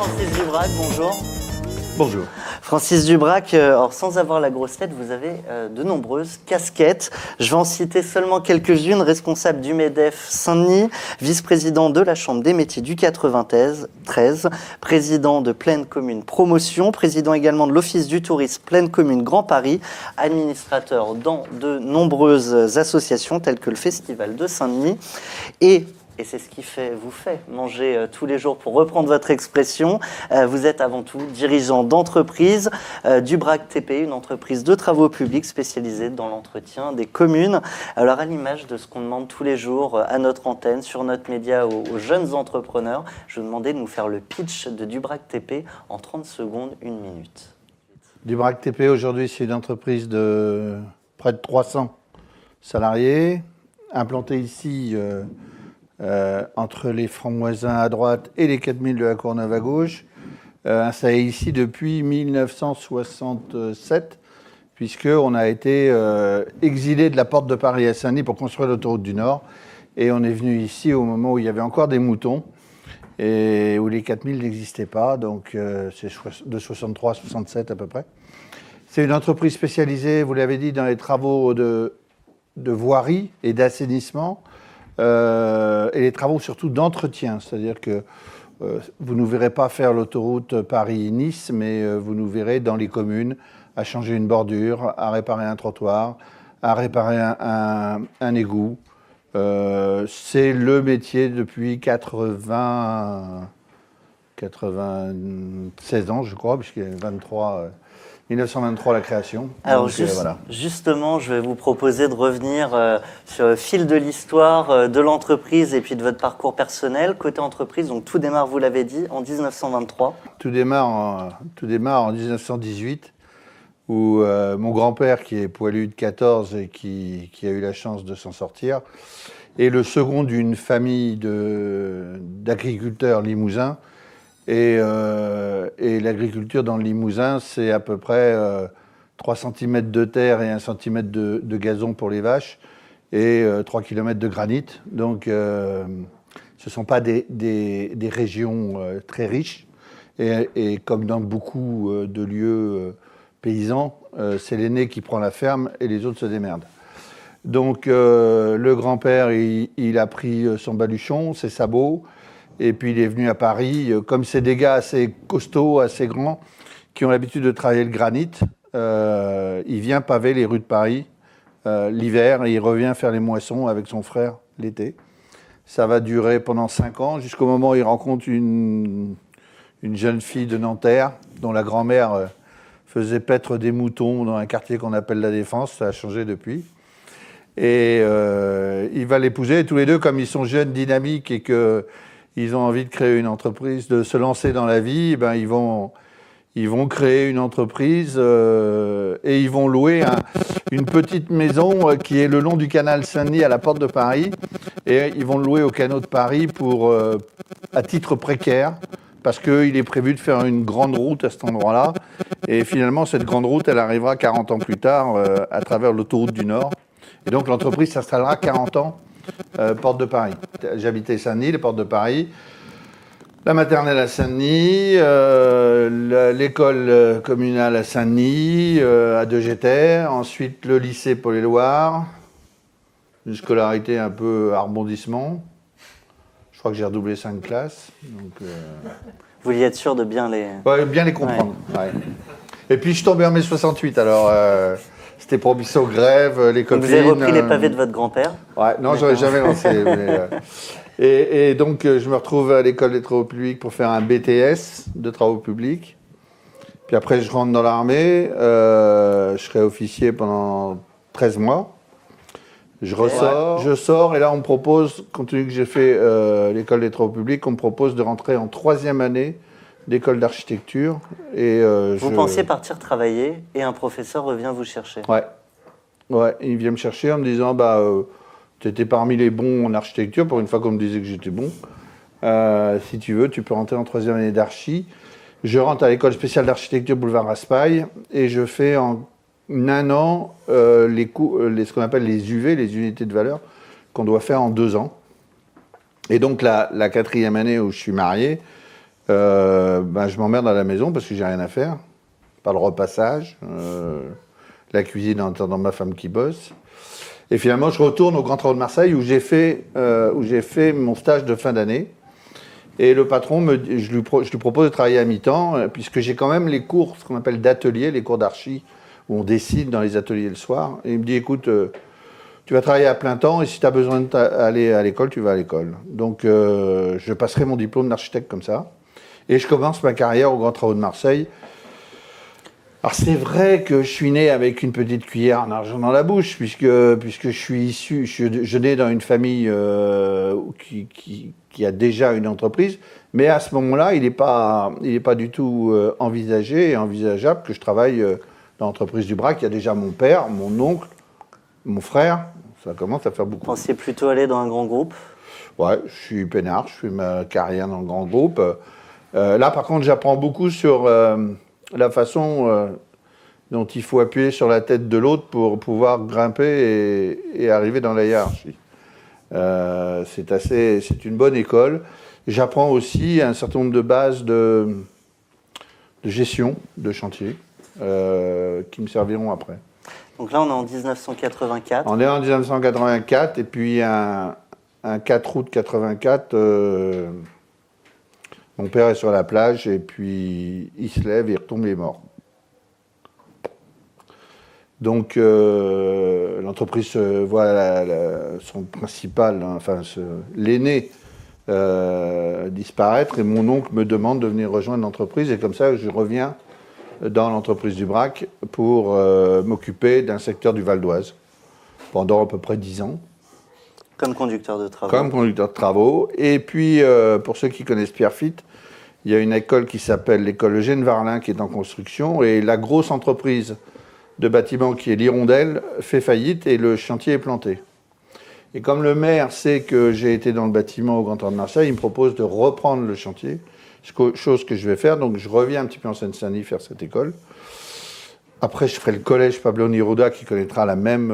Francis Dubrac, bonjour. Bonjour. Francis Dubrac, alors sans avoir la grosse tête, vous avez de nombreuses casquettes. Je vais en citer seulement quelques-unes. Responsable du MEDEF Saint-Denis, vice-président de la Chambre des métiers du 93, président de Pleine Commune Promotion, président également de l'Office du tourisme Pleine Commune Grand Paris, administrateur dans de nombreuses associations telles que le Festival de Saint-Denis et c'est ce qui vous fait manger tous les jours, pour reprendre votre expression. Vous êtes avant tout dirigeant d'entreprise, Dubrac TP, une entreprise de travaux publics spécialisée dans l'entretien des communes. Alors à l'image de ce qu'on demande tous les jours à notre antenne, sur notre média, aux jeunes entrepreneurs, je vous demandais de nous faire le pitch de Dubrac TP en 30 secondes, 1 minute. Dubrac TP aujourd'hui, c'est une entreprise de près de 300 salariés, implantée ici entre les Francs-Moisins à droite et les 4000 de la Courneuve à gauche, installé ici depuis 1967, puisqu'on a été exilé de la porte de Paris à Saint-Denis pour construire l'autoroute du Nord. Et on est venu ici au moment où il y avait encore des moutons et où les 4000 n'existaient pas, donc c'est de 63 à 67 à peu près. C'est une entreprise spécialisée, vous l'avez dit, dans les travaux de voirie et d'assainissement, et les travaux surtout d'entretien, c'est-à-dire que vous ne nous verrez pas faire l'autoroute Paris-Nice, mais vous nous verrez dans les communes à changer une bordure, à réparer un trottoir, à réparer un égout. C'est le métier depuis 96 ans, je crois, puisqu'il y a 1923 la création. Alors donc, voilà. Justement, je vais vous proposer de revenir sur le fil de l'histoire de l'entreprise et puis de votre parcours personnel. Côté entreprise, donc tout démarre, vous l'avez dit, en 1923. Tout démarre en 1918, où mon grand-père, qui est poilu de 14 et qui a eu la chance de s'en sortir, est le second d'une famille d'agriculteurs limousins. Et l'agriculture dans le Limousin, c'est à peu près 3 cm de terre et 1 cm de gazon pour les vaches et 3 km de granit. Donc ce ne sont pas des régions très riches. Et comme dans beaucoup de lieux paysans, c'est l'aîné qui prend la ferme et les autres se démerdent. Donc le grand-père, il a pris son baluchon, ses sabots. Et puis il est venu à Paris, comme c'est des gars assez costauds, assez grands, qui ont l'habitude de travailler le granit, il vient paver les rues de Paris l'hiver et il revient faire les moissons avec son frère l'été. Ça va durer pendant 5 ans, jusqu'au moment où il rencontre une jeune fille de Nanterre, dont la grand-mère faisait paître des moutons dans un quartier qu'on appelle la Défense, ça a changé depuis. Et il va l'épouser, et tous les deux, comme ils sont jeunes, dynamiques et que ils ont envie de créer une entreprise, de se lancer dans la vie, ben ils vont créer une entreprise et ils vont louer une petite maison qui est le long du canal Saint-Denis à la porte de Paris. Et ils vont le louer au canot de Paris à titre précaire, parce qu'il est prévu de faire une grande route à cet endroit-là. Et finalement, cette grande route, elle arrivera 40 ans plus tard à travers l'autoroute du Nord. Et donc l'entreprise s'installera 40 ans porte de Paris. J'habitais Saint-Denis, les portes de Paris. La maternelle à Saint-Denis, l'école communale à Saint-Denis, à De-Geter. Ensuite, le lycée Paul-et-Loire. Une scolarité un peu arrondissement. Je crois que j'ai redoublé 5 classes. Donc, Vous vouliez être sûr de bien les... Ouais, bien les comprendre. Ouais. Et puis, je suis tombé en mai 68, alors... C'était propice aux grèves, les copines. Vous avez repris les pavés de votre grand-père? Ouais, non, j'aurais jamais lancé. Et donc, je me retrouve à l'école des travaux publics pour faire un BTS de travaux publics. Puis après, je rentre dans l'armée. Je serai officier pendant 13 mois. Je sors, et là, on me propose, compte tenu que j'ai fait l'école des travaux publics, on me propose de rentrer en 3e année d'école d'architecture. Vous pensiez partir travailler et un professeur revient vous chercher? Ouais, il vient me chercher en me disant tu étais parmi les bons en architecture, pour une fois qu'on me disait que j'étais bon. Si tu veux, tu peux rentrer en 3e année d'archi. Je rentre à l'école spéciale d'architecture boulevard Raspail et je fais en 1 an ce qu'on appelle les UV, les unités de valeur, qu'on doit faire en 2 ans. Et donc la 4e année où je suis marié, je m'emmerde à la maison parce que j'ai rien à faire. Par le repassage, la cuisine en attendant ma femme qui bosse. Et finalement, je retourne au Grand Travaux de Marseille où j'ai fait mon stage de fin d'année. Et le patron, je lui propose de travailler à mi-temps, puisque j'ai quand même les cours, ce qu'on appelle d'atelier, les cours d'archi, où on dessine dans les ateliers le soir. Et il me dit, écoute, tu vas travailler à plein temps, et si tu as besoin d'aller à l'école, tu vas à l'école. Donc, je passerai mon diplôme d'architecte comme ça. Et je commence ma carrière au Grand Travaux de Marseille. Alors c'est vrai que je suis né avec une petite cuillère en argent dans la bouche, puisque je suis issu, je nais dans une famille qui a déjà une entreprise, mais à ce moment-là, il n'est pas du tout envisagé et envisageable que je travaille dans l'entreprise du Brac. Il y a déjà mon père, mon oncle, mon frère, ça commence à faire beaucoup. Vous pensiez plutôt aller dans un grand groupe? Ouais, je suis peinard, je fais ma carrière dans le grand groupe. Là, par contre, j'apprends beaucoup sur la façon dont il faut appuyer sur la tête de l'autre pour pouvoir grimper et arriver dans la hiérarchie. C'est une bonne école. J'apprends aussi un certain nombre de bases de gestion de chantier qui me serviront après. Donc là, on est en 1984. On est en 1984 et puis un 4 août 84, mon père est sur la plage et puis il se lève et il retombe, il est mort. Donc l'entreprise voit son principal, l'aîné disparaître et mon oncle me demande de venir rejoindre l'entreprise et comme ça je reviens dans l'entreprise du Brac pour m'occuper d'un secteur du Val d'Oise pendant à peu près 10 ans. Comme conducteur de travaux. Comme conducteur de travaux. Et puis, pour ceux qui connaissent Pierrefitte, il y a une école qui s'appelle l'école Eugène Varlin qui est en construction. Et la grosse entreprise de bâtiment qui est l'Hirondelle fait faillite et le chantier est planté. Et comme le maire sait que j'ai été dans le bâtiment au Grand Travaux de Marseille, il me propose de reprendre le chantier, chose que je vais faire. Donc, je reviens un petit peu en Seine-Saint-Denis faire cette école. Après, je ferai le collège Pablo Neruda qui connaîtra la même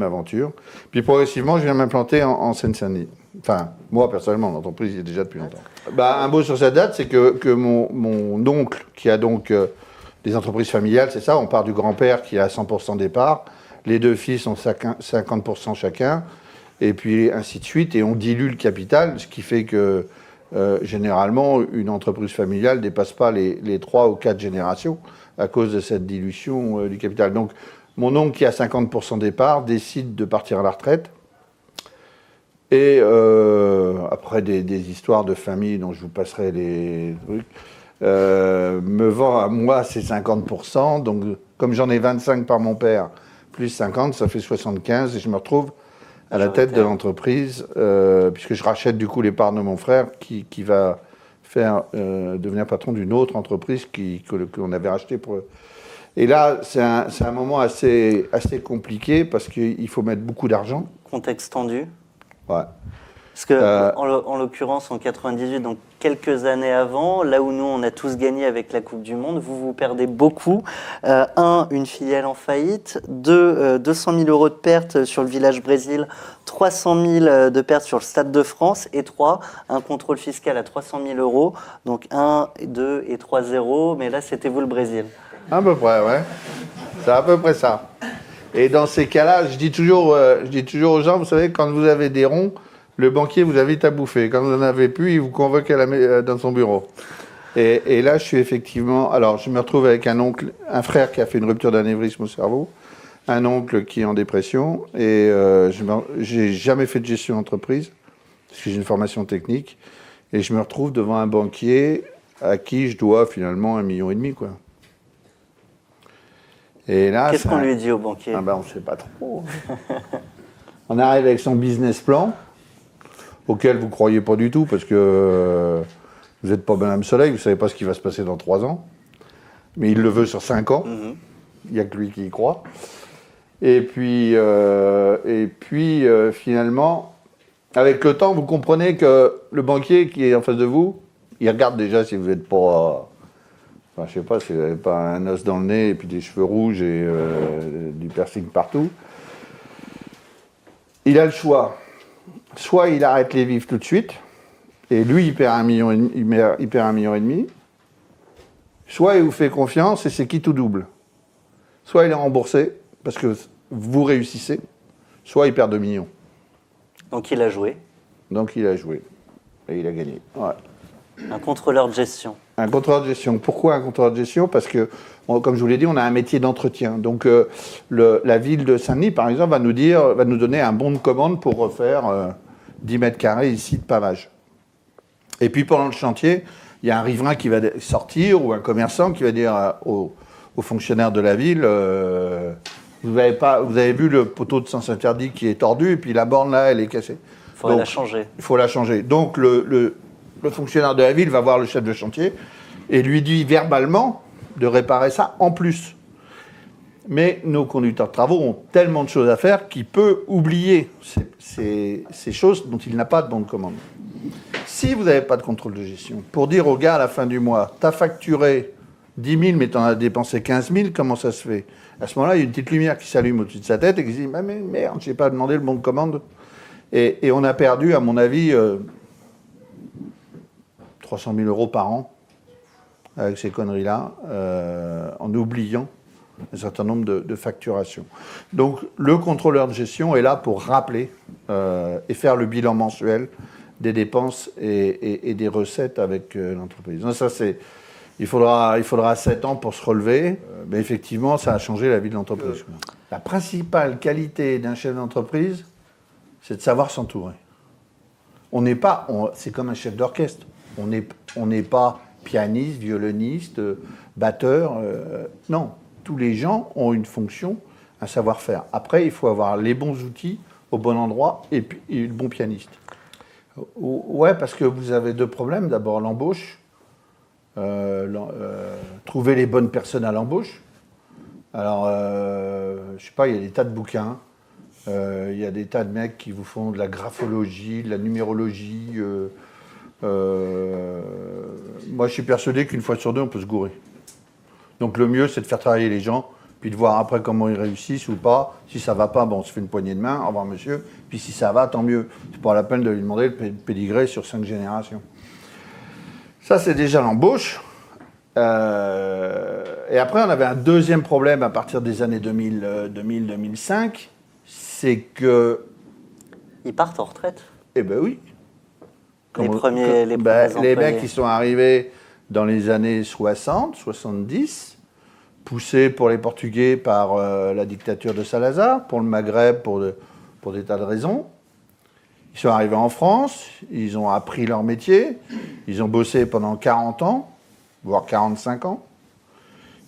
aventure. Puis progressivement, je viens m'implanter en Seine-Saint-Denis. Enfin, moi, personnellement, l'entreprise y est déjà depuis longtemps. Un mot sur cette date, c'est que mon oncle, qui a donc des entreprises familiales, c'est ça, on part du grand-père qui a 100% des parts, les deux fils ont 50% chacun, et puis ainsi de suite, et on dilue le capital, ce qui fait que généralement, une entreprise familiale ne dépasse pas les 3 ou 4 générations à cause de cette dilution du capital. Donc, mon oncle qui a 50% des parts décide de partir à la retraite. Et après des histoires de famille dont je vous passerai les trucs, me vend à moi ses 50%. Donc, comme j'en ai 25 par mon père, plus 50, ça fait 75. Et je me retrouve à la tête de l'entreprise, puisque je rachète du coup les parts de mon frère qui va faire devenir patron d'une autre entreprise qu'on avait rachetée pour eux. Et là, c'est un moment assez compliqué parce qu'il faut mettre beaucoup d'argent. Contexte tendu. Ouais. Parce que, en l'occurrence, en 98, donc quelques années avant, là où nous, on a tous gagné avec la Coupe du Monde, vous perdez beaucoup. Une filiale en faillite. 200 000 euros de pertes sur le village Brésil. 300 000 de pertes sur le Stade de France. Et 3, un contrôle fiscal à 300 000 euros. Donc 1, 2 et 3 0. Mais là, c'était vous le Brésil. À peu près, ouais. C'est à peu près ça. Et dans ces cas-là, je dis toujours aux gens, vous savez, quand vous avez des ronds, le banquier vous invite à bouffer. Quand vous n'en avez plus, il vous convoque dans son bureau. Et là, je suis effectivement... Alors, je me retrouve avec un frère qui a fait une rupture d'anévrisme au cerveau, un oncle qui est en dépression, et j'ai jamais fait de gestion d'entreprise, parce que j'ai une formation technique, et je me retrouve devant un banquier à qui je dois finalement 1,5 million, quoi. Et là, qu'est-ce qu'on lui dit au banquier? On ne sait pas trop. On arrive avec son business plan, auquel vous ne croyez pas du tout, parce que vous n'êtes pas Madame Soleil, vous ne savez pas ce qui va se passer dans 3 ans. Mais il le veut sur 5 ans. Il n'y a que lui qui y croit. Et puis finalement, avec le temps, vous comprenez que le banquier qui est en face de vous, il regarde déjà si vous n'êtes pas... Enfin, je ne sais pas, si vous n'avez pas un os dans le nez et puis des cheveux rouges et du piercing partout. Il a le choix. Soit il arrête les vifs tout de suite, et lui, il perd 1,5 million, il perd 1,5 million, soit il vous fait confiance et c'est quitte ou double. Soit il est remboursé, parce que vous réussissez, soit il perd 2 millions. Donc il a joué. Donc il a joué. Et il a gagné. Ouais. Un contrôleur de gestion. Un contrôleur de gestion. Pourquoi un contrôleur de gestion? Parce que, comme je vous l'ai dit, on a un métier d'entretien. Donc la ville de Saint-Denis, par exemple, va nous donner un bon de commande pour refaire 10 mètres carrés ici de pavage. Et puis pendant le chantier, il y a un riverain qui va sortir ou un commerçant qui va dire aux fonctionnaires de la ville vous avez vu le poteau de sens interdit qui est tordu et puis la borne là, elle est cassée. Il faudrait la changer. Il faut la changer. Donc le fonctionnaire de la ville va voir le chef de chantier et lui dit verbalement de réparer ça en plus. Mais nos conducteurs de travaux ont tellement de choses à faire qu'il peut oublier ces choses dont il n'a pas de bon de commande. Si vous n'avez pas de contrôle de gestion, pour dire au gars à la fin du mois, t'as facturé 10 000 mais t'en as dépensé 15 000, comment ça se fait? À ce moment-là, il y a une petite lumière qui s'allume au-dessus de sa tête et qui se dit mais merde, j'ai pas demandé le bon de commande. Et on a perdu, à mon avis, 300 000 euros par an avec ces conneries-là, en oubliant un certain nombre de facturations. Donc le contrôleur de gestion est là pour rappeler et faire le bilan mensuel des dépenses et des recettes avec l'entreprise. Donc ça, il faudra 7 ans pour se relever, mais effectivement, ça a changé la vie de l'entreprise. La principale qualité d'un chef d'entreprise, c'est de savoir s'entourer. C'est comme un chef d'orchestre. On n'est pas pianiste, violoniste, batteur. Non, tous les gens ont une fonction, un savoir-faire. Après, il faut avoir les bons outils au bon endroit et le bon pianiste. Ouais, parce que vous avez 2 problèmes. D'abord, l'embauche. Trouver les bonnes personnes à l'embauche. Alors, je sais pas, il y a des tas de bouquins. Il y a des tas de mecs qui vous font de la graphologie, de la numérologie. Moi, je suis persuadé qu'une fois sur 2, on peut se gourer. Donc, le mieux, c'est de faire travailler les gens, puis de voir après comment ils réussissent ou pas. Si ça va pas, bon, on se fait une poignée de main, au revoir monsieur. Puis si ça va, tant mieux. C'est pas la peine de lui demander le pédigré sur 5 générations. Ça, c'est déjà l'embauche. Et après, on avait un deuxième problème à partir des années 2000-2005, c'est que... Ils partent en retraite? Eh ben oui. Les mecs qui sont arrivés dans les années 60, 70, poussés pour les Portugais par la dictature de Salazar, pour le Maghreb, pour des tas de raisons. Ils sont arrivés en France, ils ont appris leur métier, ils ont bossé pendant 40 ans, voire 45 ans.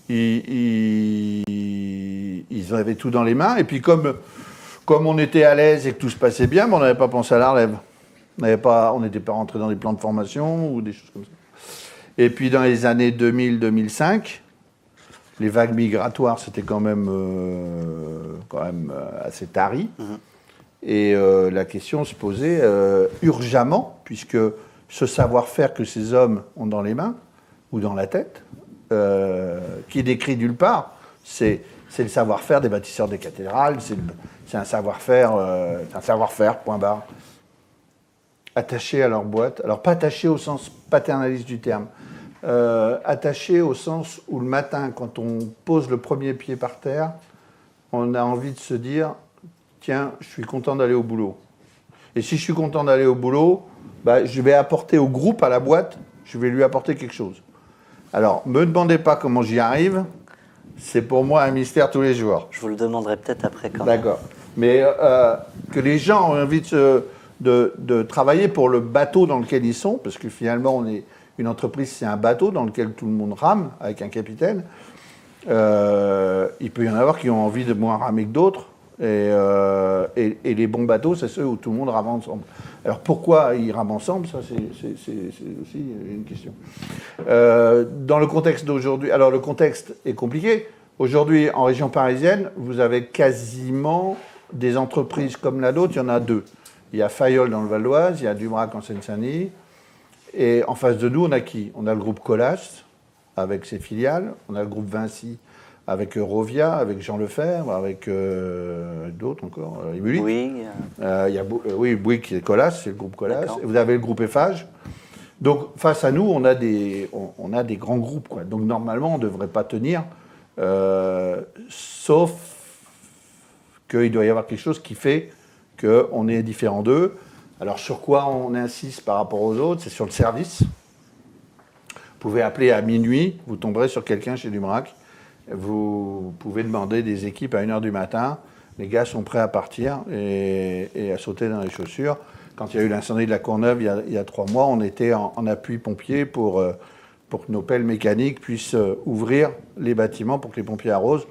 Ils avaient tout dans les mains, et puis comme on était à l'aise et que tout se passait bien, on n'avait pas pensé à la relève. On n'était pas rentré dans des plans de formation ou des choses comme ça. Et puis dans les années 2000-2005, les vagues migratoires, c'était quand même assez tari. Et la question se posait urgemment, puisque ce savoir-faire que ces hommes ont dans les mains ou dans la tête, qui est décrit nulle part, c'est le savoir-faire des bâtisseurs des cathédrales, c'est un savoir-faire, point barre. Attachés à leur boîte, alors pas attachés au sens paternaliste du terme, attachés au sens où le matin, quand on pose le premier pied par terre, on a envie de se dire tiens, je suis content d'aller au boulot. Et si je suis content d'aller au boulot, je vais apporter au groupe, à la boîte, je vais lui apporter quelque chose. Alors, ne me demandez pas comment j'y arrive, c'est pour moi un mystère tous les jours. Je vous le demanderai peut-être après quand même. D'accord. Mais que les gens ont envie de travailler pour le bateau dans lequel ils sont, parce que finalement, une entreprise, c'est un bateau dans lequel tout le monde rame, avec un capitaine. Il peut y en avoir qui ont envie de moins ramer que d'autres. Et les bons bateaux, c'est ceux où tout le monde rame ensemble. Alors pourquoi ils rament ensemble, ça c'est aussi une question. Dans le contexte d'aujourd'hui, alors le contexte est compliqué. Aujourd'hui, en région parisienne, vous avez quasiment des entreprises comme la nôtre, il y en a 2. Il y a Fayol dans le Val d'Oise, il y a Dubrac en Seine-Saint-Denis. Et en face de nous, on a qui? On a le groupe Colas, avec ses filiales. On a le groupe Vinci avec Rovia, avec Jean Lefebvre, avec d'autres encore, Bouygues. Oui. Il y a Bouygues qui est Colas, c'est le groupe Colas. D'accord. Et vous avez le groupe Eiffage. Donc face à nous, on a des grands groupes, quoi. Donc normalement, on ne devrait pas tenir, sauf qu'il doit y avoir quelque chose qui fait qu'on est différent d'eux. Alors sur quoi on insiste par rapport aux autres? C'est sur le service. Vous pouvez appeler à minuit, vous tomberez sur quelqu'un chez Dumrac. Vous pouvez demander des équipes à 1h du matin. Les gars sont prêts à partir et à sauter dans les chaussures. Quand il y a eu l'incendie de la Courneuve il y a 3 mois, on était en appui pompier pour que nos pelles mécaniques puissent ouvrir les bâtiments pour que les pompiers arrosent.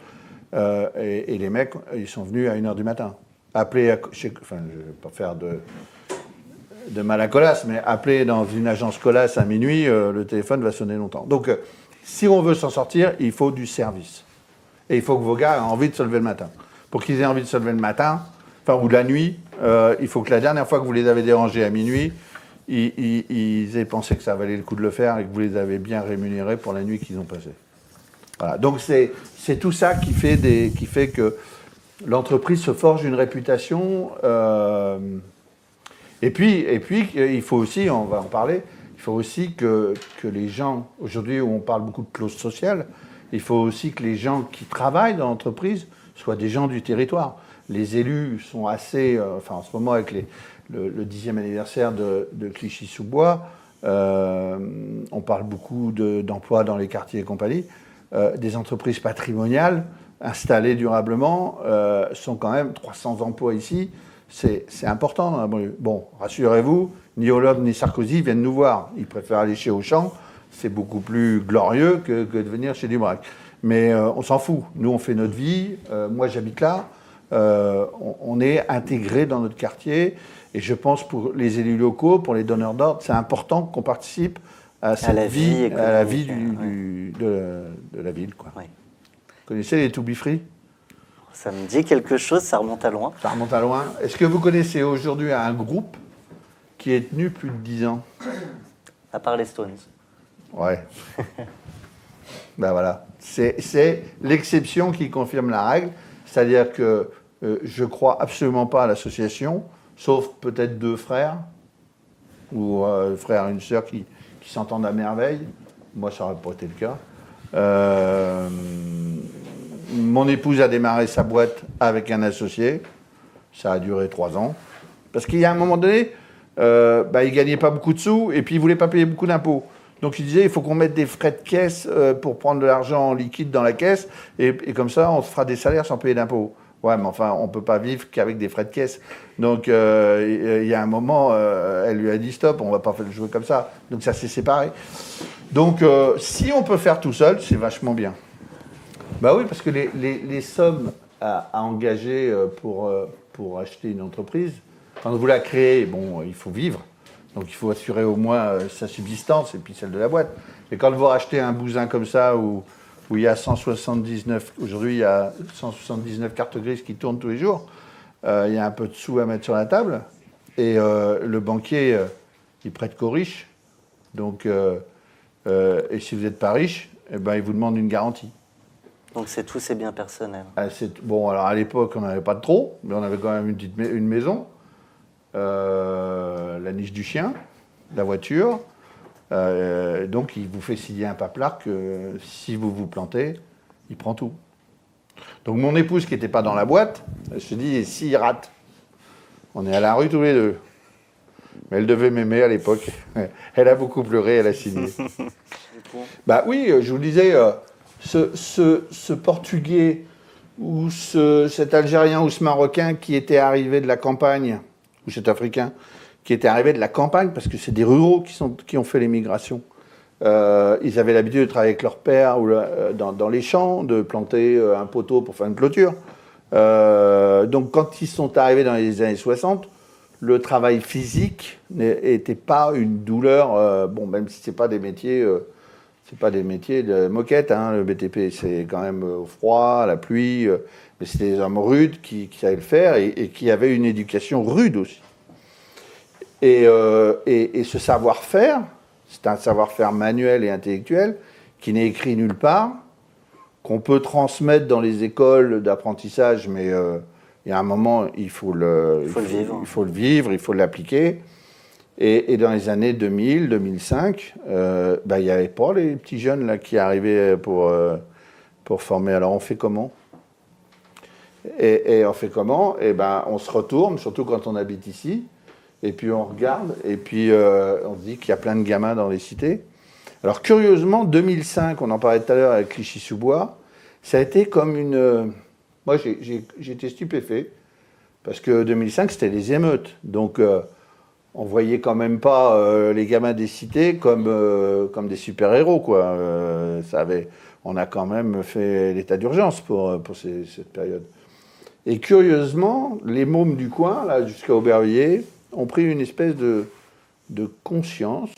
Et les mecs, ils sont venus à 1h du matin. Appeler, je ne vais pas faire de mal à Colas, mais appeler dans une agence Colas à minuit, le téléphone va sonner longtemps. Donc, si on veut s'en sortir, il faut du service. Et il faut que vos gars aient envie de se lever le matin. Pour qu'ils aient envie de se lever le matin, ou la nuit, il faut que la dernière fois que vous les avez dérangés à minuit, ils aient pensé que ça valait le coup de le faire et que vous les avez bien rémunérés pour la nuit qu'ils ont passée. Voilà. Donc c'est tout ça qui fait que l'entreprise se forge une réputation. Et puis, il faut aussi, on va en parler, il faut aussi que les gens, aujourd'hui où on parle beaucoup de clause sociale, il faut aussi que les gens qui travaillent dans l'entreprise soient des gens du territoire. Les élus sont assez, en ce moment avec le 10e anniversaire de Clichy-sous-Bois, on parle beaucoup d'emplois dans les quartiers et compagnie. Des entreprises patrimoniales installées durablement sont quand même 300 emplois ici. C'est important dans la banlieue. Bon, rassurez-vous, ni Hollande ni Sarkozy viennent nous voir. Ils préfèrent aller chez Auchan. C'est beaucoup plus glorieux que de venir chez Dumrac. Mais on s'en fout. Nous, on fait notre vie. Moi, j'habite là. On est intégré dans notre quartier. Et je pense pour les élus locaux, pour les donneurs d'ordre, c'est important qu'on participe à la vie de la ville. Quoi. Oui. Vous connaissez les To Be Free ? Ça me dit quelque chose, ça remonte à loin. Ça remonte à loin. Est-ce que vous connaissez aujourd'hui un groupe qui est tenu plus de 10 ans ? À part les Stones. Ouais. Ben voilà. C'est l'exception qui confirme la règle. C'est-à-dire que je crois absolument pas à l'association, sauf peut-être 2 frères, ou un frère et une sœur qui s'entendent à merveille. Moi, ça n'aurait pas été le cas. Mon épouse a démarré sa boîte avec un associé. Ça a duré 3 ans. Parce qu'il y a un moment donné, il ne gagnait pas beaucoup de sous et puis il ne voulait pas payer beaucoup d'impôts. Donc il disait, il faut qu'on mette des frais de caisse pour prendre de l'argent en liquide dans la caisse et comme ça, on se fera des salaires sans payer d'impôts. Ouais, mais enfin, on ne peut pas vivre qu'avec des frais de caisse. Donc il y a un moment, elle lui a dit, stop, on ne va pas faire le jouer comme ça. Donc ça s'est séparé. Donc si on peut faire tout seul, c'est vachement bien. Bah oui, parce que les sommes à engager pour acheter une entreprise, quand vous la créez, bon, il faut vivre. Donc il faut assurer au moins sa subsistance et puis celle de la boîte. Et quand vous rachetez un bousin comme ça où il y a 179, aujourd'hui il y a 179 cartes grises qui tournent tous les jours, il y a un peu de sous à mettre sur la table. Et le banquier, il prête qu'aux riches. Donc, et si vous n'êtes pas riche, eh ben, il vous demande une garantie. Donc c'est tous ces biens personnels. Bon, alors à l'époque, on n'avait pas de trop, mais on avait quand même une maison, la niche du chien, la voiture. Donc il vous fait signer un paplard que si vous vous plantez, il prend tout. Donc mon épouse qui n'était pas dans la boîte, elle se dit, et s'il rate ? On est à la rue tous les deux. Mais elle devait m'aimer à l'époque. Elle a beaucoup pleuré, elle a signé. Bah oui, je vous le disais, ce Portugais ou cet Algérien ou ce Marocain qui était arrivé de la campagne, ou cet Africain qui était arrivé de la campagne, parce que c'est des ruraux qui ont fait l'émigration. Ils avaient l'habitude de travailler avec leur père ou dans les champs, de planter un poteau pour faire une clôture. Donc quand ils sont arrivés dans les années 60, le travail physique n'était pas une douleur, bon, même si ce n'est pas des métiers... c'est pas des métiers de moquette, hein, le BTP, c'est quand même au froid, à la pluie, mais c'était des hommes rudes qui savaient le faire et qui avaient une éducation rude aussi. Et ce savoir-faire, c'est un savoir-faire manuel et intellectuel qui n'est écrit nulle part, qu'on peut transmettre dans les écoles d'apprentissage, mais il y a un moment, il faut le vivre, il faut l'appliquer. Et dans les années 2000, 2005, il n'y avait pas les petits jeunes là, qui arrivaient pour former. Alors on fait comment ? Et on fait comment ? On se retourne, surtout quand on habite ici, et puis on regarde, et puis on se dit qu'il y a plein de gamins dans les cités. Alors curieusement, 2005, on en parlait tout à l'heure avec Clichy-sous-Bois, ça a été comme une... Moi, j'étais stupéfait, parce que 2005, c'était les émeutes. Donc, on voyait quand même pas les gamins des cités comme des super-héros, quoi. On a quand même fait l'état d'urgence pour cette période. Et curieusement, les mômes du coin, là, jusqu'à Aubervilliers, ont pris une espèce de conscience.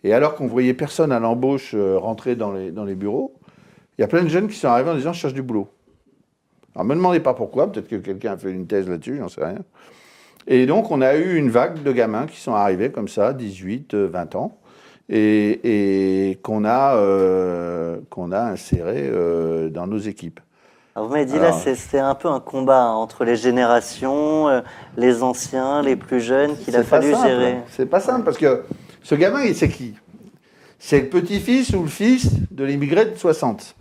Et alors qu'on voyait personne à l'embauche rentrer dans les bureaux, il y a plein de jeunes qui sont arrivés en disant « je cherche du boulot ». Alors, ne me demandez pas pourquoi, peut-être que quelqu'un a fait une thèse là-dessus, j'en sais rien. Et donc, on a eu une vague de gamins qui sont arrivés comme ça, 18, 20 ans, et qu'on a insérés dans nos équipes. Alors vous m'avez dit là, c'était un peu un combat entre les générations, les anciens, les plus jeunes, qu'il a fallu gérer. C'est pas simple, parce que ce gamin, c'est qui ? C'est le petit-fils ou le fils de l'immigré de 60,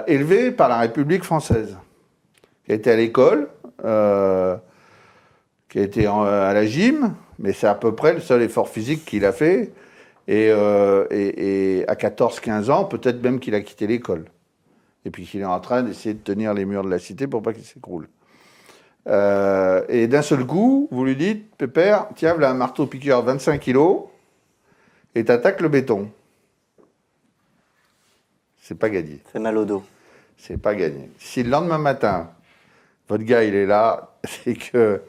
élevé par la République française, qui a été à l'école, qui a été à la gym, mais c'est à peu près le seul effort physique qu'il a fait, et à 14-15 ans, peut-être même qu'il a quitté l'école. Et puis qu'il est en train d'essayer de tenir les murs de la cité pour pas qu'il s'écroule. Et d'un seul coup, vous lui dites, Pépère, tiens, voilà un marteau-piqueur 25 kilos, et t'attaques le béton. C'est pas gagné. C'est mal au dos. C'est pas gagné. Si le lendemain matin, votre gars, il est là, c'est que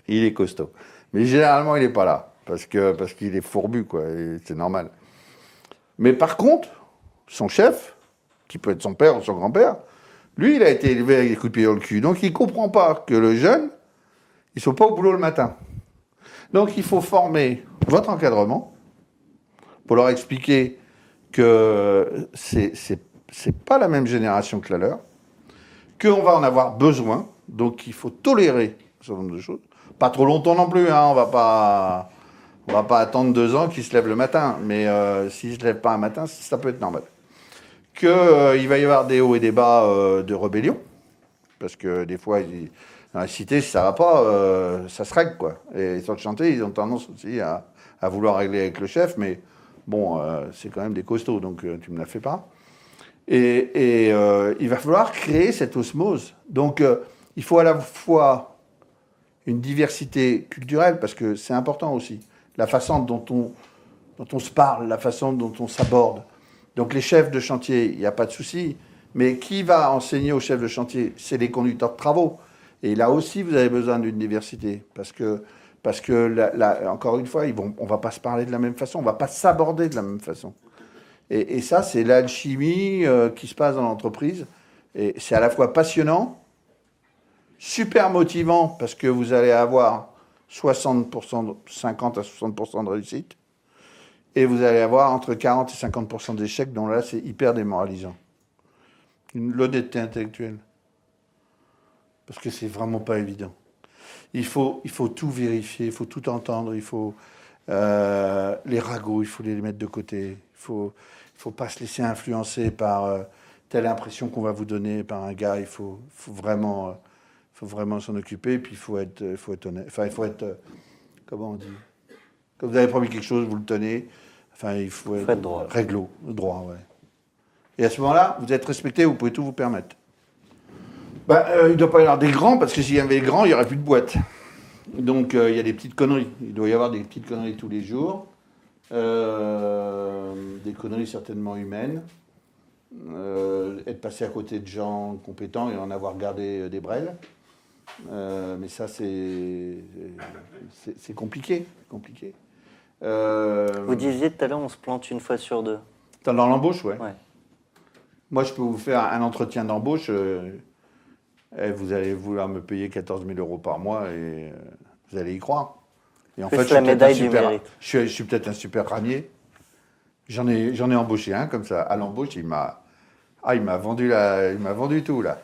il est costaud. Mais généralement, il n'est pas là, parce qu'il est fourbu, quoi, et c'est normal. Mais par contre, son chef, qui peut être son père ou son grand-père, lui, il a été élevé avec des coups de pied dans le cul. Donc, il ne comprend pas que le jeune, ils ne sont pas au boulot le matin. Donc, il faut former votre encadrement pour leur expliquer que c'est pas la même génération que la leur, qu'on va en avoir besoin, donc il faut tolérer un certain nombre de choses. Pas trop longtemps non plus, hein, on va pas attendre 2 ans qu'ils se lèvent le matin, mais s'ils ne se lèvent pas un matin, ça peut être normal. Qu'il va y avoir des hauts et des bas de rébellion, parce que des fois, dans la cité, si ça va pas, ça se règle, quoi. Et sur le chantier, ils ont tendance aussi à vouloir régler avec le chef, mais bon, c'est quand même des costauds, donc tu me la fais pas. Et il va falloir créer cette osmose. Donc, il faut à la fois une diversité culturelle, parce que c'est important aussi, la façon dont on se parle, la façon dont on s'aborde. Donc les chefs de chantier, il n'y a pas de souci, mais qui va enseigner aux chefs de chantier ? C'est les conducteurs de travaux. Et là aussi, vous avez besoin d'une diversité, parce que encore une fois, on ne va pas se parler de la même façon, on ne va pas s'aborder de la même façon. Et ça, c'est l'alchimie qui se passe dans l'entreprise. Et c'est à la fois passionnant, super motivant, parce que vous allez avoir 60%, 50 à 60% de réussite, et vous allez avoir entre 40 et 50% d'échecs, donc là, c'est hyper démoralisant. L'honnêteté intellectuelle. Parce que c'est vraiment pas évident. Il faut tout vérifier, il faut tout entendre, il faut les ragots, il faut les mettre de côté. Il faut pas se laisser influencer par telle impression qu'on va vous donner par un gars. Il faut vraiment s'en occuper. Et puis il faut être honnête. Enfin, il faut être comment on dit. Quand vous avez promis quelque chose, vous le tenez. Enfin, il faut être droit. Réglo, droit, ouais. Et à ce moment-là, vous êtes respecté, vous pouvez tout vous permettre. Il ne doit pas y avoir des grands, parce que s'il y avait des grands, il n'y aurait plus de boîte. Donc, il y a des petites conneries. Il doit y avoir des petites conneries tous les jours. Des conneries certainement humaines. Être passé à côté de gens compétents et en avoir gardé des brels. Mais ça, c'est compliqué. Vous disiez tout à l'heure, on se plante 1 fois sur 2. Dans l'embauche, ouais. Moi, je peux vous faire un entretien d'embauche. Vous allez vouloir me payer 14 000 € par mois et vous allez y croire. Et en fait, je suis peut-être un super ramier. J'en ai embauché un comme ça. À l'embauche, il m'a Ah, il m'a vendu tout, là.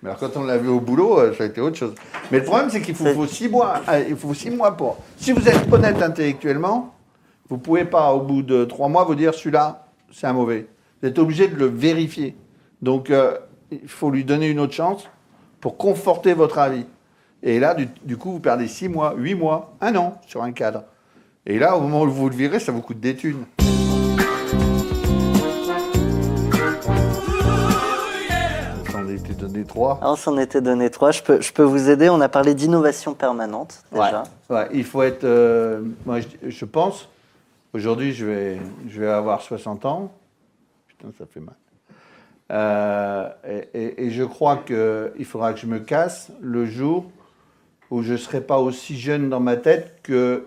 Mais alors, quand on l'a vu au boulot, ça a été autre chose. Mais le problème, c'est qu'il faut 6 mois. Il faut 6 mois pour... Si vous êtes honnête intellectuellement, vous ne pouvez pas, au bout de 3 mois, vous dire, celui-là, c'est un mauvais. Vous êtes obligé de le vérifier. Donc, il faut lui donner une autre chance pour conforter votre avis. Et là, du coup, vous perdez 6 mois, 8 mois, 1 an sur un cadre. Et là, au moment où vous le virez, ça vous coûte des thunes. On s'en était donné 3. On s'en était donné 3. Je peux vous aider. On a parlé d'innovation permanente, déjà. Ouais, il faut être... moi, je pense, aujourd'hui, je vais avoir 60 ans. Putain, ça fait mal. Et je crois qu'il faudra que je me casse le jour où je ne serai pas aussi jeune dans ma tête que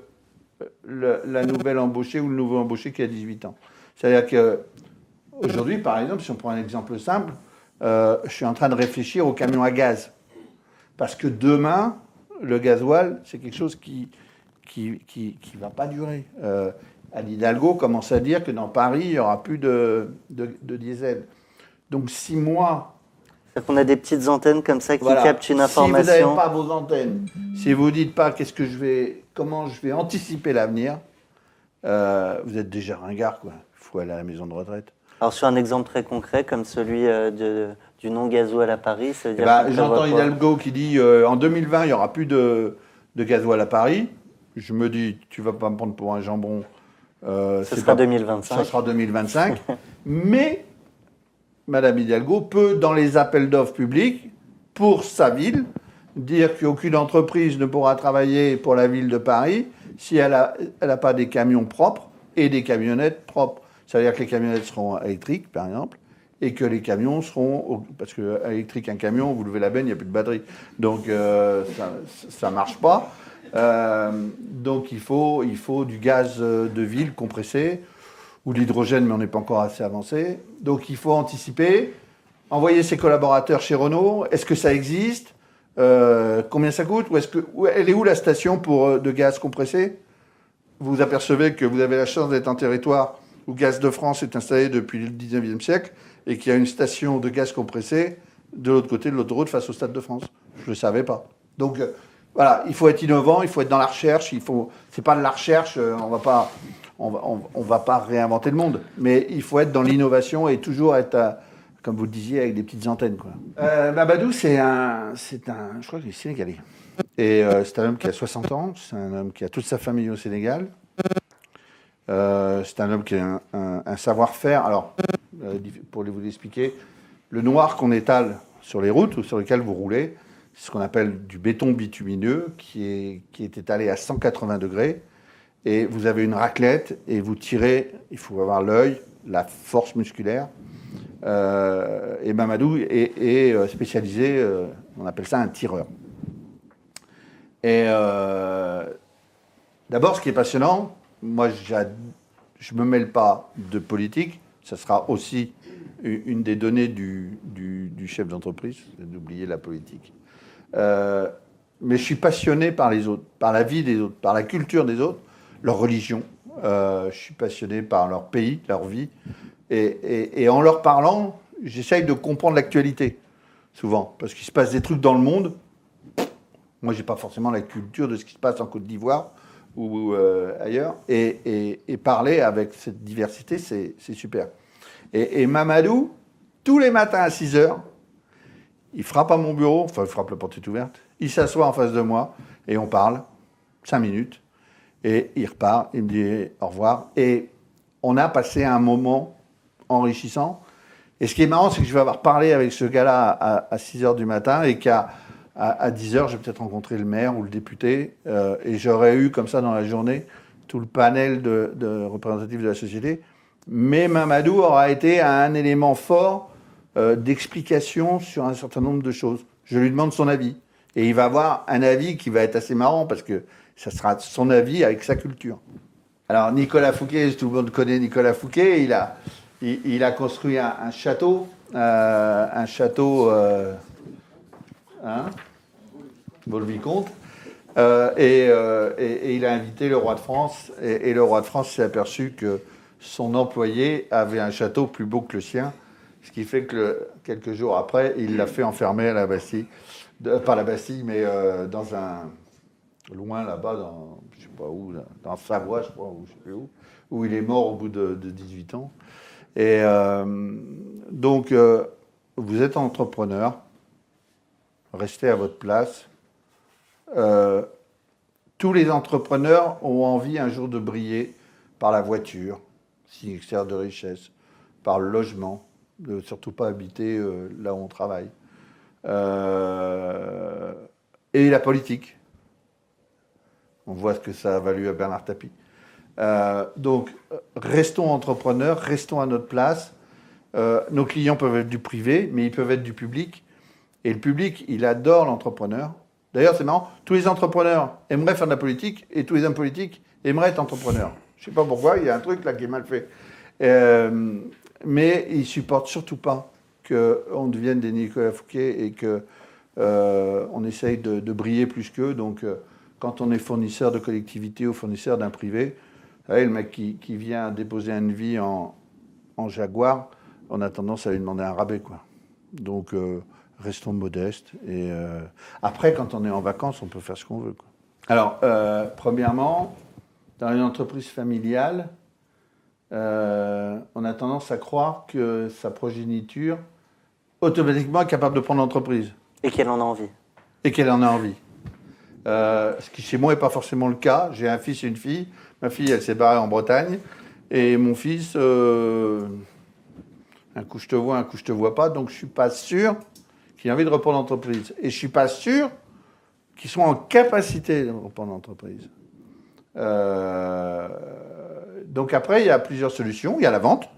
la nouvelle embauchée ou le nouveau embauché qui a 18 ans. C'est-à-dire qu'aujourd'hui, par exemple, si on prend un exemple simple, je suis en train de réfléchir au camion à gaz. Parce que demain, le gasoil, c'est quelque chose qui va pas durer. Anne Hidalgo commence à dire que dans Paris, il n'y aura plus de diesel. Donc 6 mois... On a des petites antennes comme ça qui captent une information. Si vous n'avez pas vos antennes, si vous ne dites pas comment je vais anticiper l'avenir, vous êtes déjà ringard, quoi. Il faut aller à la maison de retraite. Alors sur un exemple très concret, comme celui du non-gasoil à Paris, ça veut dire j'entends Hidalgo qui dit en 2020, il n'y aura plus de gasoil à Paris. Je me dis, tu ne vas pas me prendre pour un jambon. Ce sera 2025. Ça sera 2025. Mais Madame Hidalgo peut, dans les appels d'offres publics, pour sa ville, dire qu'aucune entreprise ne pourra travailler pour la ville de Paris si elle n'a pas des camions propres et des camionnettes propres. Ça veut dire que les camionnettes seront électriques, par exemple, et que les camions seront... Parce que électrique, un camion, vous levez la benne, il n'y a plus de batterie. Donc, ça ne marche pas. Donc, il faut du gaz de ville compressé, ou l'hydrogène, mais on n'est pas encore assez avancé. Donc, il faut anticiper, envoyer ses collaborateurs chez Renault. Est-ce que ça existe ? Combien ça coûte ? Elle est où la station de gaz compressé ? Vous vous apercevez que vous avez la chance d'être un territoire où Gaz de France est installé depuis le 19e siècle et qu'il y a une station de gaz compressé de l'autre côté de l'autoroute face au Stade de France. Je ne le savais pas. Donc, voilà, il faut être innovant, il faut être dans la recherche. C'est pas de la recherche, on va pas réinventer le monde, mais il faut être dans l'innovation et toujours être, comme vous le disiez, avec des petites antennes, quoi. Mamadou, je crois qu'il est sénégalais. Et c'est un homme qui a 60 ans, c'est un homme qui a toute sa famille au Sénégal. C'est un homme qui a un savoir-faire. Alors, pour vous l'expliquer, le noir qu'on étale sur les routes ou sur lesquelles vous roulez, c'est ce qu'on appelle du béton bitumineux qui est étalé à 180 degrés. Et vous avez une raclette et vous tirez, il faut avoir l'œil, la force musculaire. Et Mamadou est spécialisé, on appelle ça un tireur. Et d'abord, ce qui est passionnant, moi je ne me mêle pas de politique, ça sera aussi une des données du chef d'entreprise, c'est d'oublier la politique. Mais je suis passionné par les autres, par la vie des autres, par la culture des autres, leur religion. Je suis passionné par leur pays, leur vie. Et en leur parlant, j'essaye de comprendre l'actualité, souvent. Parce qu'il se passe des trucs dans le monde. Moi, je n'ai pas forcément la culture de ce qui se passe en Côte d'Ivoire ou ailleurs. Et parler avec cette diversité, c'est super. Et Mamadou, tous les matins à 6h, il frappe à mon bureau, enfin, il frappe, la porte est ouverte, il s'assoit en face de moi et on parle 5 minutes. Et il repart, il me dit au revoir. Et on a passé un moment enrichissant. Et ce qui est marrant, c'est que je vais avoir parlé avec ce gars-là à 6h du matin et qu'à 10h, j'ai peut-être rencontré le maire ou le député. Et j'aurais eu comme ça dans la journée tout le panel de représentatifs de la société. Mais Mamadou aura été un élément fort d'explication sur un certain nombre de choses. Je lui demande son avis. Et il va avoir un avis qui va être assez marrant parce que ça sera son avis avec sa culture. Alors Nicolas Fouquet, tout le monde connaît Nicolas Fouquet, il a construit un château, Vaux-le-Vicomte, et il a invité le roi de France, et le roi de France s'est aperçu que son employé avait un château plus beau que le sien, Ce qui fait que quelques jours après, il l'a fait enfermer à la Bastille. Pas la Bastille, mais dans un... loin là-bas, je ne sais pas où, dans Savoie, je crois, ou je ne sais plus où il est mort au bout de 18 ans. Et donc, vous êtes entrepreneur, restez à votre place. Tous les entrepreneurs ont envie un jour de briller par la voiture, signe extérieur de richesse, par le logement, de surtout pas habiter là où on travaille. Et la politique. On voit ce que ça a valu à Bernard Tapie. Donc, restons entrepreneurs, restons à notre place. Nos clients peuvent être du privé, mais ils peuvent être du public. Et le public, il adore l'entrepreneur. D'ailleurs, c'est marrant, tous les entrepreneurs aimeraient faire de la politique et tous les hommes politiques aimeraient être entrepreneurs. Je ne sais pas pourquoi, il y a un truc là qui est mal fait. Mais ils ne supportent surtout pas qu'on devienne des Nicolas Fouquet et qu'on essaye de briller plus qu'eux. Donc, quand on est fournisseur de collectivité ou fournisseur d'un privé, vous savez, le mec qui vient déposer un devis en Jaguar, on a tendance à lui demander un rabais, quoi. Donc, restons modestes. Et après, quand on est en vacances, on peut faire ce qu'on veut, quoi. Alors, premièrement, dans une entreprise familiale, on a tendance à croire que sa progéniture, automatiquement, est capable de prendre l'entreprise. Et qu'elle en a envie. Et qu'elle en a envie. Ce qui, chez moi, n'est pas forcément le cas. J'ai un fils et une fille. Ma fille, elle s'est barrée en Bretagne. Et mon fils, un coup je te vois, un coup je te vois pas. Donc, je ne suis pas sûr qu'il ait envie de reprendre l'entreprise. Et je ne suis pas sûr qu'ils soient en capacité de reprendre l'entreprise. Donc après, il y a plusieurs solutions. Il y a la vente.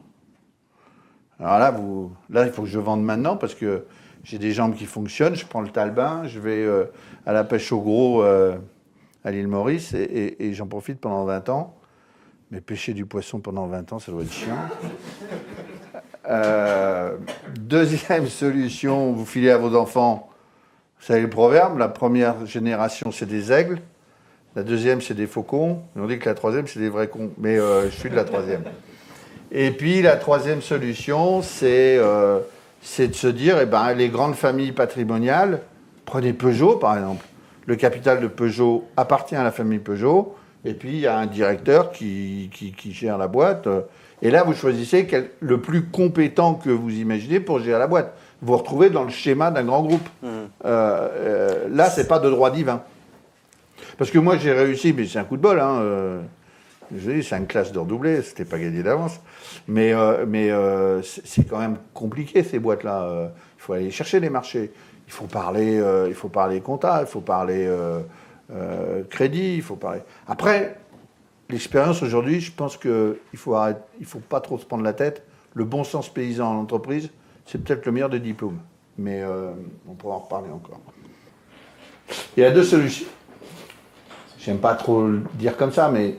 Alors là, il faut que je vende maintenant parce que j'ai des jambes qui fonctionnent. Je prends le talbin, je vais à la pêche au gros à l'île Maurice et j'en profite pendant 20 ans. Mais pêcher du poisson pendant 20 ans, ça doit être chiant. Deuxième solution, vous filez à vos enfants. Vous savez le proverbe, la première génération, c'est des aigles. La deuxième, c'est des faucons. On dit que la troisième, c'est des vrais cons. Mais je suis de la troisième. Et puis, la troisième solution, c'est de se dire, eh ben, les grandes familles patrimoniales, prenez Peugeot, par exemple. Le capital de Peugeot appartient à la famille Peugeot. Et puis, il y a un directeur qui gère la boîte. Et là, vous choisissez le plus compétent que vous imaginez pour gérer la boîte. Vous vous retrouvez dans le schéma d'un grand groupe. Là, c'est pas de droit divin. Parce que moi, j'ai réussi, mais c'est un coup de bol. Je dis, 5 classes de redoublé, c'était pas gagné d'avance. Mais c'est quand même compliqué, ces boîtes-là. Il faut aller chercher les marchés. Il faut parler compta, il faut parler crédit, il faut parler... Après, l'expérience aujourd'hui, je pense qu'il faut pas trop se prendre la tête. Le bon sens paysan en entreprise, c'est peut-être le meilleur des diplômes. Mais on pourra en reparler encore. Il y a 2 solutions. J'aime pas trop le dire comme ça, mais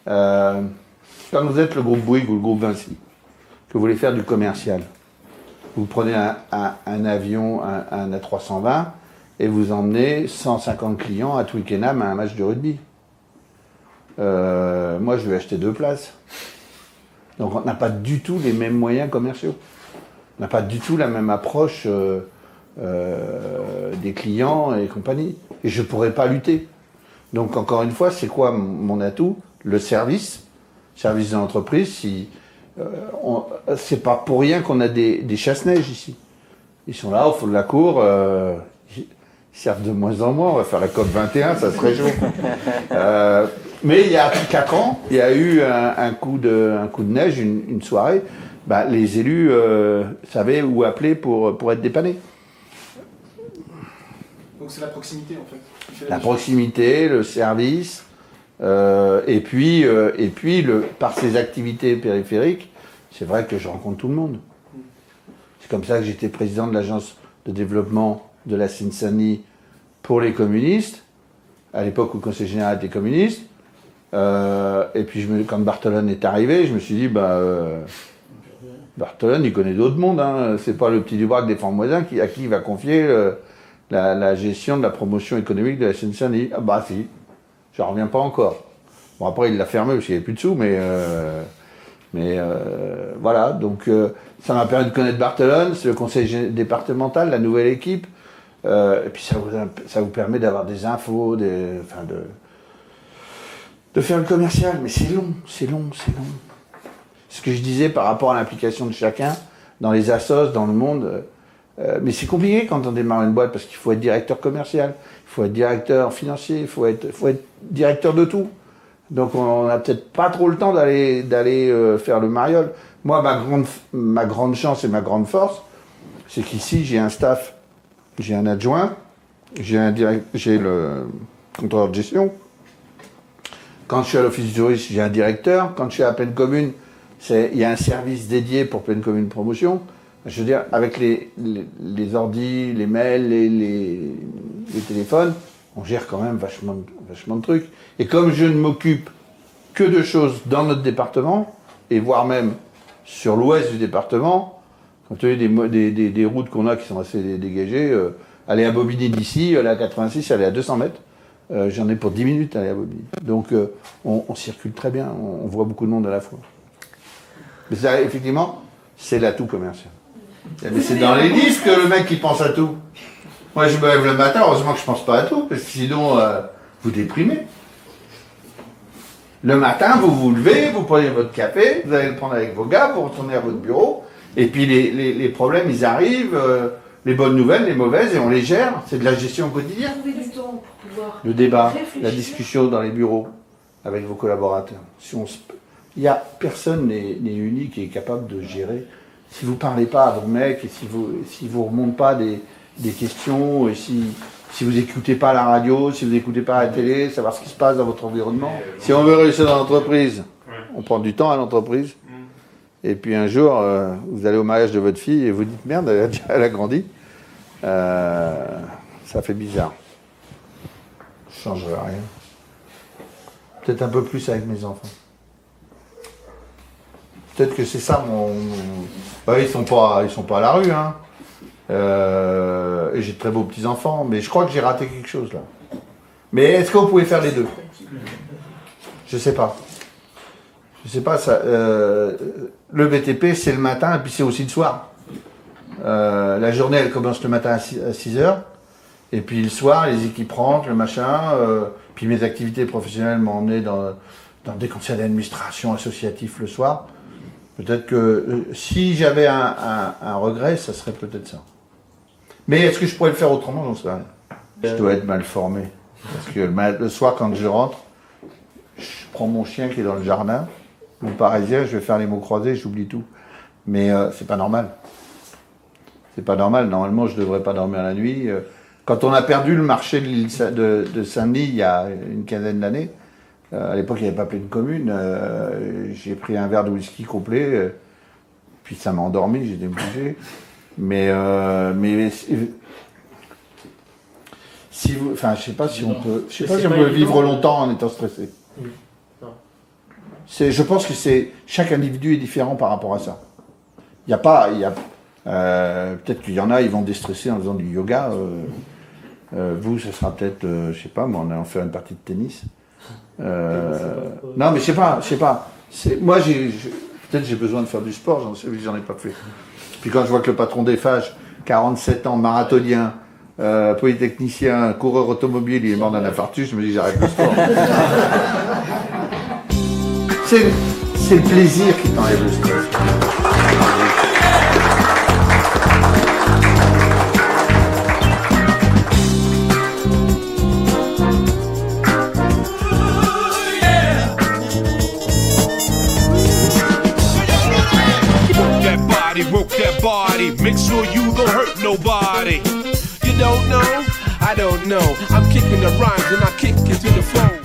quand vous êtes le groupe Bouygues ou le groupe Vinci, que vous voulez faire du commercial, vous prenez un avion, un A320, et vous emmenez 150 clients à Twickenham à un match de rugby. Moi, je vais acheter 2 places. Donc, on n'a pas du tout les mêmes moyens commerciaux. On n'a pas du tout la même approche des clients et compagnie. Et je ne pourrais pas lutter. Donc, encore une fois, c'est quoi mon atout? Le service de l'entreprise. C'est pas pour rien qu'on a des chasse-neige ici. Ils sont là au fond de la cour. Ils servent de moins en moins. On va faire la COP 21, ça serait chaud. Mais il y a 4 ans, il y a eu un coup de neige, une soirée. Les élus savaient où appeler pour être dépannés. Donc c'est la proximité en fait. La proximité, le service, et puis par ces activités périphériques, c'est vrai que je rencontre tout le monde. C'est comme ça que j'étais président de l'agence de développement de la Seine-Saint-Denis pour les communistes, à l'époque où le Conseil général était communiste. Et puis quand Barthelone est arrivé, je me suis dit, Barthelone, il connaît d'autres mondes. C'est pas le petit Dubrac des Francs-Moisins à qui il va confier la gestion de la promotion économique de la Seine-Saint-Denis. Ah bah si, j'en reviens pas encore. Bon, après il l'a fermé parce qu'il n'y avait plus de sous, mais Mais voilà, donc ça m'a permis de connaître Barthelone, c'est le conseil départemental, la nouvelle équipe. Et puis ça vous permet d'avoir des infos, de faire le commercial. Mais c'est long. Ce que je disais par rapport à l'implication de chacun dans les assos, dans le monde. Mais c'est compliqué quand on démarre une boîte parce qu'il faut être directeur commercial, il faut être directeur financier, il faut être directeur de tout. Donc on n'a peut-être pas trop le temps d'aller faire le mariole. Moi, ma grande chance et ma grande force, c'est qu'ici j'ai un staff, j'ai un adjoint, j'ai le contrôleur de gestion. Quand je suis à l'office du tourisme, j'ai un directeur. Quand je suis à Pleine Commune, il y a un service dédié pour Pleine Commune Promotion. Je veux dire, avec les ordis, les mails, les téléphones, on gère quand même vachement de trucs. Et comme je ne m'occupe que de choses dans notre département, et voire même sur l'ouest du département, quand tu as des routes qu'on a qui sont assez dégagées, aller à Bobigny d'ici, aller à 86, aller à 200 mètres, j'en ai pour 10 minutes à aller à Bobigny. Donc on circule très bien, on voit beaucoup de monde à la fois. Mais ça, effectivement, c'est l'atout commercial. Mais c'est dans les listes que le mec qui pense à tout. Moi, je me lève le matin, heureusement que je pense pas à tout, parce que sinon, vous déprimez. Le matin, vous vous levez, vous prenez votre café, vous allez le prendre avec vos gars, vous retournez à votre bureau, et puis les problèmes, ils arrivent, les bonnes nouvelles, les mauvaises, et on les gère. C'est de la gestion quotidienne. Le débat, la discussion dans les bureaux avec vos collaborateurs. Personne n'est unique et capable de gérer. Si vous ne parlez pas à vos mecs, et si vous remontez pas des questions, et si vous n'écoutez pas la radio, si vous n'écoutez pas la télé, savoir ce qui se passe dans votre environnement. Si on veut réussir dans l'entreprise, on prend du temps à l'entreprise. Et puis un jour, vous allez au mariage de votre fille et vous dites « Merde, elle a grandi ». Ça fait bizarre. Je ne changerai rien. Peut-être un peu plus avec mes enfants. Peut-être que c'est ça mon... Ouais, ils sont pas à la rue, hein. Et j'ai de très beaux petits-enfants, mais je crois que j'ai raté quelque chose, là. Mais est-ce que vous pouvez faire les deux? Je sais pas. Ça, le BTP, c'est le matin, et puis c'est aussi le soir. La journée, elle commence le matin à 6h, et puis le soir, les équipes rentrent, le machin, puis mes activités professionnelles m'ont emmené dans des conseils d'administration associatifs le soir. Peut-être que si j'avais un regret, ça serait peut-être ça. Mais est-ce que je pourrais le faire autrement? J'en sais rien. Je dois être mal formé. Parce que le soir, quand je rentre, je prends mon chien qui est dans le jardin, mon parisien, je vais faire les mots croisés, j'oublie tout. Mais c'est pas normal. C'est pas normal. Normalement, je devrais pas dormir la nuit. Quand on a perdu le marché de Saint-Denis il y a une quinzaine d'années, à l'époque, il n'y avait pas Pleine Commune. J'ai pris un verre de whisky complet, puis ça m'a endormi, j'étais obligé. Mais si vous, enfin, je sais pas si on peut vivre longtemps en étant stressé. Je pense que chaque individu est différent par rapport à ça. Peut-être qu'il y en a, ils vont déstresser en faisant du yoga. Vous, ce sera peut-être, je sais pas, moi, en allant faire une partie de tennis. Non, mais je sais pas. Moi, peut-être j'ai besoin de faire du sport, j'en ai pas fait. Puis quand je vois que le patron d'Eiffage, 47 ans, marathonien, polytechnicien, coureur automobile, il est mort d'un infarctus, je me dis j'arrête le sport. C'est le plaisir qui t'enlève le stress. Work that body, make sure you don't hurt nobody. You don't know? I don't know. I'm kicking the rhymes and I kick into the flow.